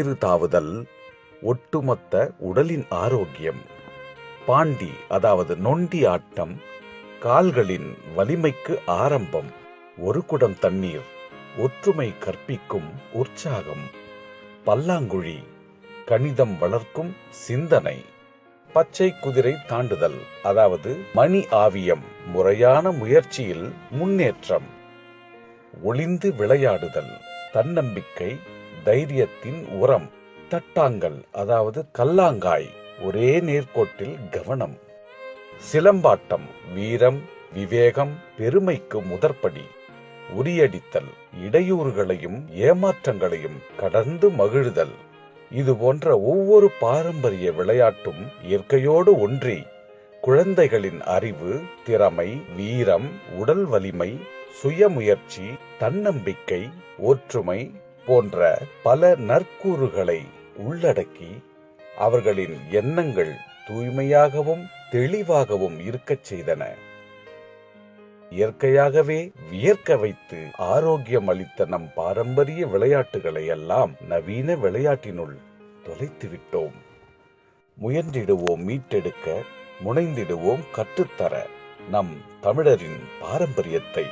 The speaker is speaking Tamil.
தாவுதல், ஒட்டுமொத்த உடலின் ஆரோக்கியம். பாண்டி அதாவது நொண்டி ஆட்டம் கால்களின் வலிமைக்கு ஆரம்பம். ஒரு குடம் தண்ணீர் ஒற்றுமை கற்பிக்கும் உற்சாகம். பல்லாங்குழி கணிதம் வளர்க்கும் சிந்தனை. பச்சை குதிரை தாண்டுதல் அதாவது மணி ஆவியம் முறையான முயற்சியில் முன்னேற்றம். ஒளிந்து விளையாடுதல் தன்னம்பிக்கை தைரியத்தின் உரம். தட்டாங்கல் அதாவது கல்லாங்காய் ஒரே நேர்கோட்டில் கவனம். சிலம்பாட்டம் வீரம் விவேகம் பெருமைக்கு முதற்படி. உரியடித்தல் இடையூறுகளையும் ஏமாற்றங்களையும் கடந்து மகிழ்தல். இது போன்ற ஒவ்வொரு பாரம்பரிய விளையாட்டும் இயற்கையோடு ஒன்றி குழந்தைகளின் அறிவு, திறமை, வீரம், உடல் வலிமை, சுயமுயற்சி, தன்னம்பிக்கை, ஒற்றுமை போன்ற பல நற்கூறுகளை உள்ளடக்கி அவர்களின் எண்ணங்கள் தூய்மையாகவும் தெளிவாகவும் இருக்கச் செய்தன. இயற்கையாகவே வியர்க்க வைத்து ஆரோக்கியம் அளித்த நம் பாரம்பரிய விளையாட்டுகளை எல்லாம் நவீன விளையாட்டினுள் தொலைத்துவிட்டோம். முயன்றிடுவோம் மீட்டெடுக்க, முனைந்திடுவோம் கற்றுத்தர நம் தமிழரின் பாரம்பரியத்தை.